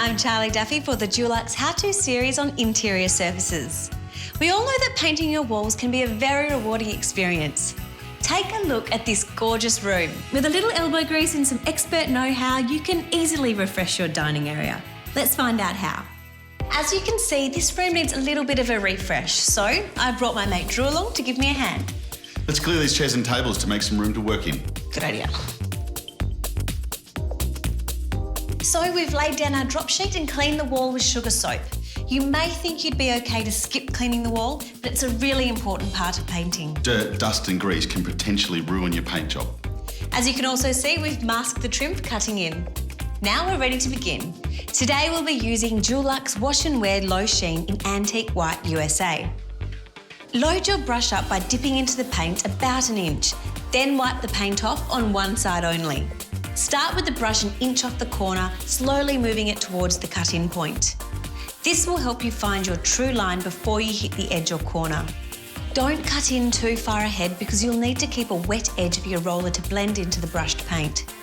I'm Charlie Duffy for the Dulux How-To series on interior surfaces. We all know that painting your walls can be a very rewarding experience. Take a look at this gorgeous room. With a little elbow grease and some expert know-how, you can easily refresh your dining area. Let's find out how. As you can see, this room needs a little bit of a refresh, so I've brought my mate Drew along to give me a hand. Let's clear these chairs and tables to make some room to work in. Good idea. So we've laid down our drop sheet and cleaned the wall with sugar soap. You may think you'd be okay to skip cleaning the wall, but it's a really important part of painting. Dirt, dust and grease can potentially ruin your paint job. As you can also see, we've masked the trim for cutting in. Now we're ready to begin. Today we'll be using Dulux Wash and Wear Low Sheen in Antique White USA. Load your brush up by dipping into the paint about an inch, then wipe the paint off on one side only. Start with the brush an inch off the corner, slowly moving it towards the cut-in point. This will help you find your true line before you hit the edge or corner. Don't cut in too far ahead because you'll need to keep a wet edge of your roller to blend into the brushed paint.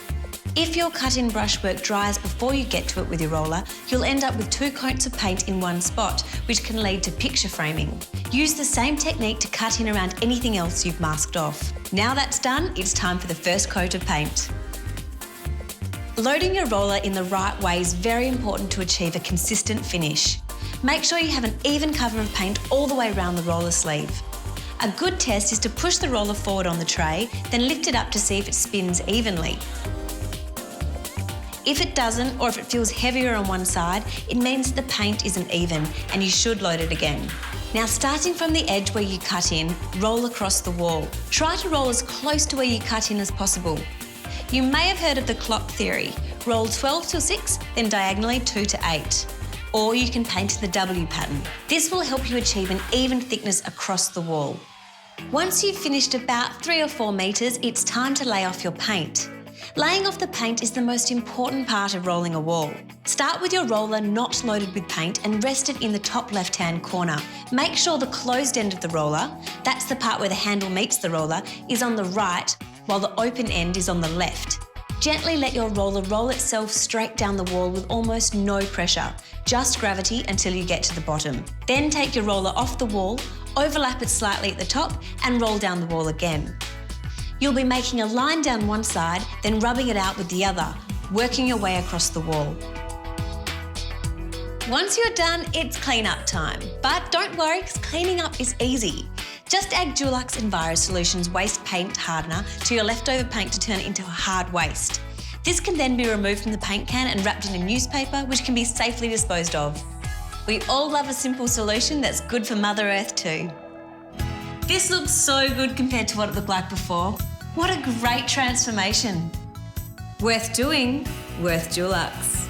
If your cut-in brushwork dries before you get to it with your roller, you'll end up with 2 coats of paint in one spot, which can lead to picture framing. Use the same technique to cut in around anything else you've masked off. Now that's done, it's time for the first coat of paint. Loading your roller in the right way is very important to achieve a consistent finish. Make sure you have an even cover of paint all the way around the roller sleeve. A good test is to push the roller forward on the tray, then lift it up to see if it spins evenly. If it doesn't, or if it feels heavier on one side, it means the paint isn't even and you should load it again. Now, starting from the edge where you cut in, roll across the wall. Try to roll as close to where you cut in as possible. You may have heard of the clock theory. Roll 12 to 6, then diagonally 2 to 8. Or you can paint the W pattern. This will help you achieve an even thickness across the wall. Once you've finished about 3 or 4 metres, it's time to lay off your paint. Laying off the paint is the most important part of rolling a wall. Start with your roller not loaded with paint and rest it in the top left-hand corner. Make sure the closed end of the roller, that's the part where the handle meets the roller, is on the right, while the open end is on the left. Gently let your roller roll itself straight down the wall with almost no pressure, just gravity until you get to the bottom. Then take your roller off the wall, overlap it slightly at the top and roll down the wall again. You'll be making a line down one side, then rubbing it out with the other, working your way across the wall. Once you're done, it's clean-up time. But don't worry, because cleaning up is easy. Just add Dulux Enviro Solutions Waste Paint Hardener to your leftover paint to turn it into a hard waste. This can then be removed from the paint can and wrapped in a newspaper, which can be safely disposed of. We all love a simple solution that's good for Mother Earth too. This looks so good compared to what it looked like before. What a great transformation. Worth doing, worth Dulux.